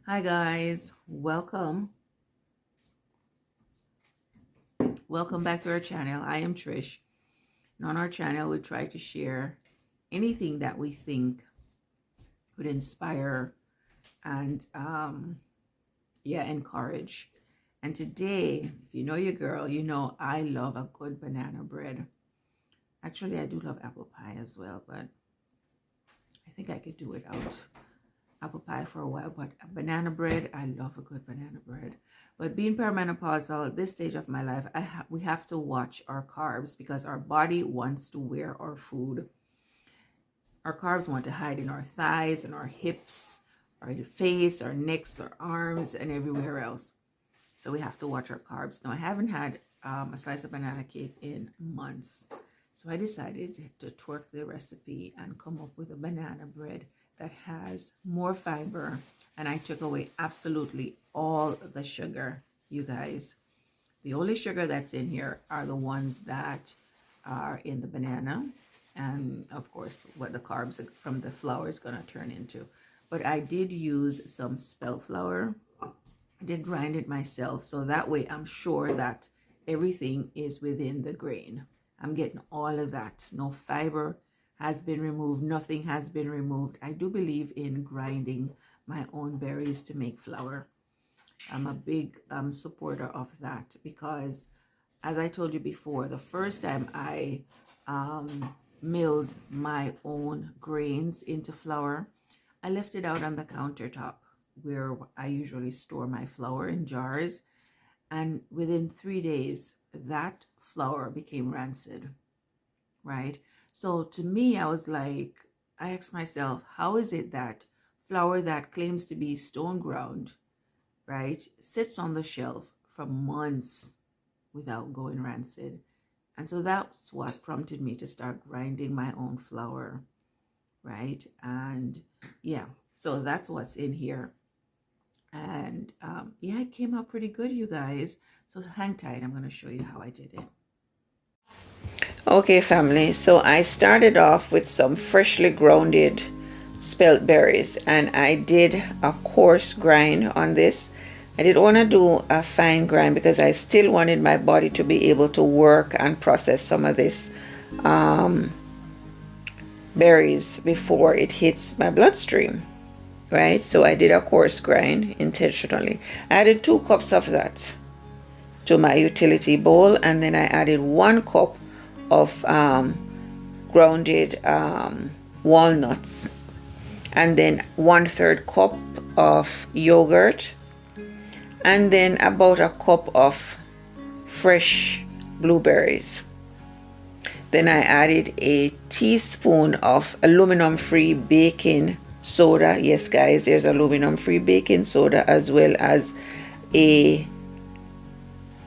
Hi guys, welcome back to our channel. I am Trish, and on our channel we try to share anything that we think would inspire and encourage. And today, if you know your girl, you know I love a good banana bread. Actually, I do love apple pie as well, but I think I could do without apple pie for a while. But a banana bread, I love a good banana bread. But being perimenopausal at this stage of my life, we have to watch our carbs because our body wants to wear our food. Our carbs want to hide in our thighs and our hips, our face, our necks, our arms, and everywhere else. So we have to watch our carbs. Now, I haven't had a slice of banana cake in months. So I decided to twerk the recipe and come up with a banana bread that has more fiber, and I took away absolutely all the sugar, you guys. The only sugar that's in here are the ones that are in the banana, and of course what the carbs from the flour is going to turn into. But I did use some spelt flour. I did grind it myself, so that way I'm sure that everything is within the grain. I'm getting all of that. No fiber has been removed. Nothing has been removed. I do believe in grinding my own berries to make flour. I'm a big supporter of that because, as I told you before, the first time I milled my own grains into flour, I left it out on the countertop where I usually store my flour in jars. And within 3 days, that flour became rancid, right? So to me, I asked myself, how is it that flour that claims to be stone ground, right, sits on the shelf for months without going rancid? And so that's what prompted me to start grinding my own flour, right? And yeah, so that's what's in here. And it came out pretty good, you guys. So hang tight. I'm going to show you how I did it. Okay, family, so I started off with some freshly grounded spelt berries, and I did a coarse grind on this. I didn't want to do a fine grind because I still wanted my body to be able to work and process some of this berries before it hits my bloodstream, right? So I did a coarse grind intentionally. I added 2 cups of that to my utility bowl, and then I added 1 cup of grounded walnuts, and then 1/3 cup of yogurt, and then about a cup of fresh blueberries. Then I added a teaspoon of aluminum-free baking soda. Yes, guys, there's aluminum-free baking soda, as well as a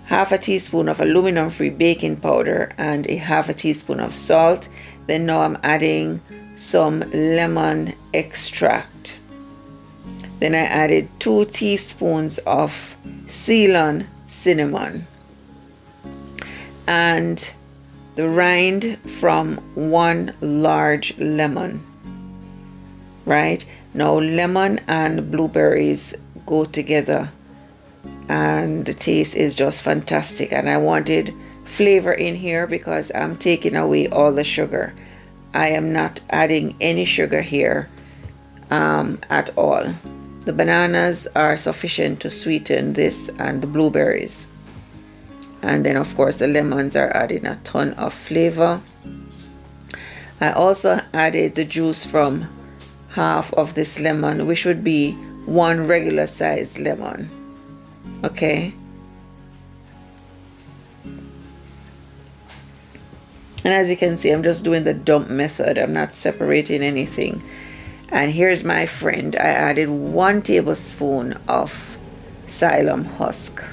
half a teaspoon of aluminum-free baking powder and a half a teaspoon of salt. Then now I'm adding some lemon extract. Then I added 2 teaspoons of Ceylon cinnamon and the rind from 1 large lemon. Right now, lemon and blueberries go together, and the taste is just fantastic. And I wanted flavor in here because I'm taking away all the sugar. I am not adding any sugar here at all. The bananas are sufficient to sweeten this, and the blueberries. And then of course the lemons are adding a ton of flavor. I also added the juice from half of this lemon, which would be 1 regular sized lemon. Okay, and as you can see, I'm just doing the dump method. I'm not separating anything. And here's my friend. I added 1 tablespoon of psyllium husk,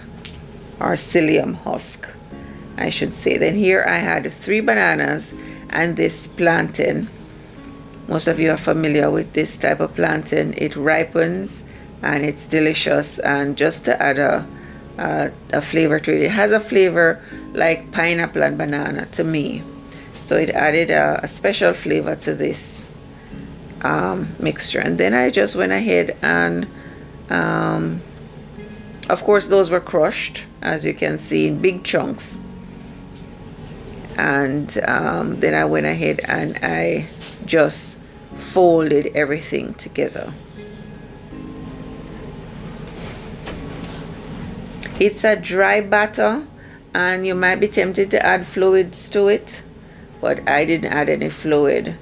or psyllium husk, I should say. Then here I had 3 bananas and this plantain. Most of you are familiar with this type of plantain. It ripens and it's delicious. And just to add a flavor to it, it has a flavor like pineapple and banana to me. So it added a special flavor to this mixture. And then I just went ahead and Of course, those were crushed, as you can see, in big chunks. And then I went ahead and I just folded everything together. It's a dry batter, and you might be tempted to add fluids to it, but I didn't add any fluid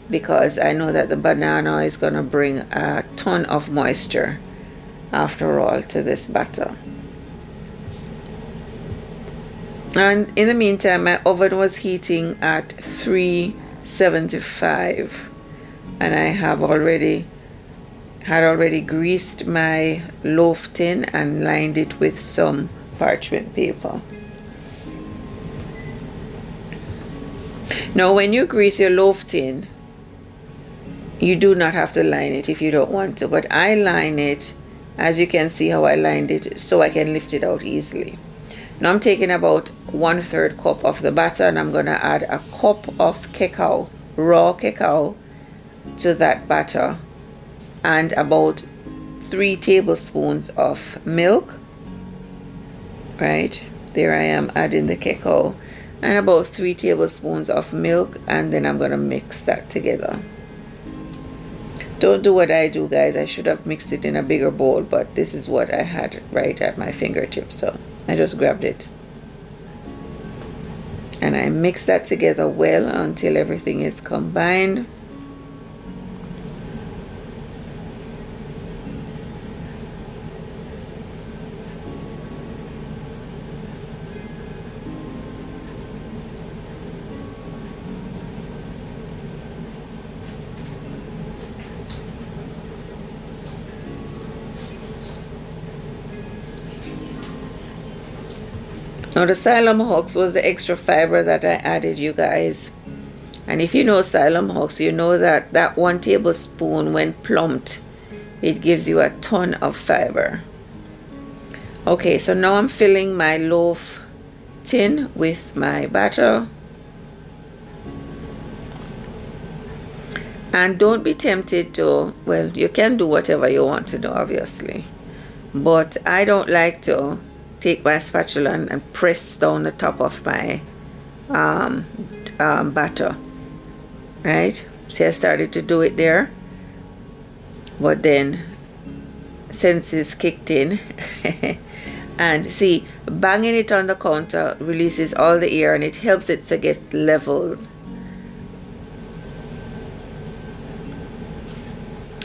because I know that the banana is going to bring a ton of moisture after all to this batter. And in the meantime, my oven was heating at 375, and I had already greased my loaf tin and lined it with some parchment paper. Now, when you grease your loaf tin, you do not have to line it if you don't want to, but I line it, as you can see how I lined it, so I can lift it out easily. Now I'm taking about 1/3 cup of the batter, and I'm going to add a cup of cacao, raw cacao, to that batter, and about 3 tablespoons of milk. Right, there I am adding the cacao, and about 3 tablespoons of milk, and then I'm going to mix that together. Don't do what I do, guys. I should have mixed it in a bigger bowl, but this is what I had right at my fingertips, so I just grabbed it. And I mix that together well until everything is combined. Now the Xylem Hux was the extra fiber that I added, you guys. And if you know Xylem Hux, you know that 1 tablespoon, when plumped, it gives you a ton of fiber. Okay, so now I'm filling my loaf tin with my batter. And don't be tempted to, well, you can do whatever you want to do, obviously. But I don't like to take my spatula and press down the top of my batter, right? See, I started to do it there, but then senses kicked in. And see, banging it on the counter releases all the air, and it helps it to get leveled.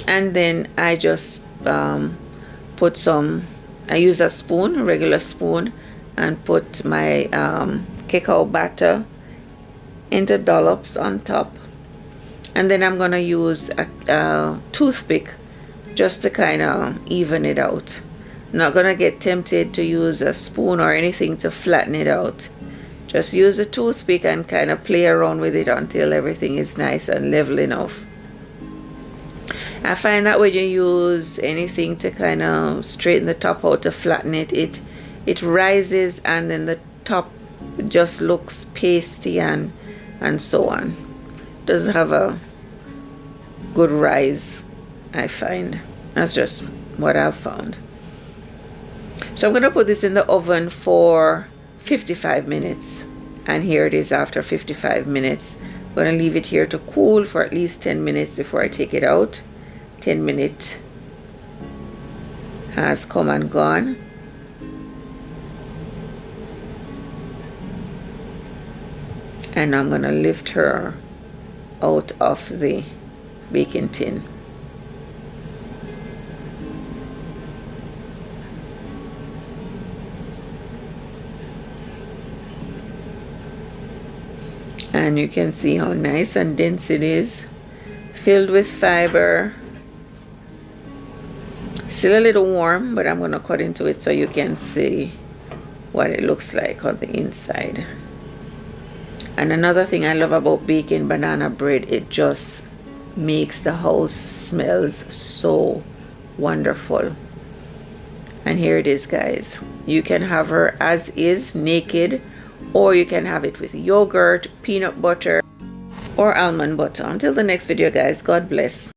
And then I just put some, I use a spoon, a regular spoon, and put my cacao batter into dollops on top. And then I'm going to use a toothpick just to kind of even it out. Not going to get tempted to use a spoon or anything to flatten it out. Just use a toothpick and kind of play around with it until everything is nice and level enough. I find that when you use anything to kind of straighten the top out, to flatten it, it rises, and then the top just looks pasty and so on. Doesn't have a good rise, I find. That's just what I've found. So I'm going to put this in the oven for 55 minutes. And here it is after 55 minutes. I'm going to leave it here to cool for at least 10 minutes before I take it out. 10 minutes has come and gone. And I'm going to lift her out of the baking tin. And you can see how nice and dense it is, filled with fiber. Still a little warm, but I'm going to cut into it so you can see what it looks like on the inside. And another thing I love about baking banana bread, it just makes the house smells so wonderful. And here it is, guys. You can have her as is, naked, or you can have it with yogurt, peanut butter, or almond butter. Until the next video, guys, God bless.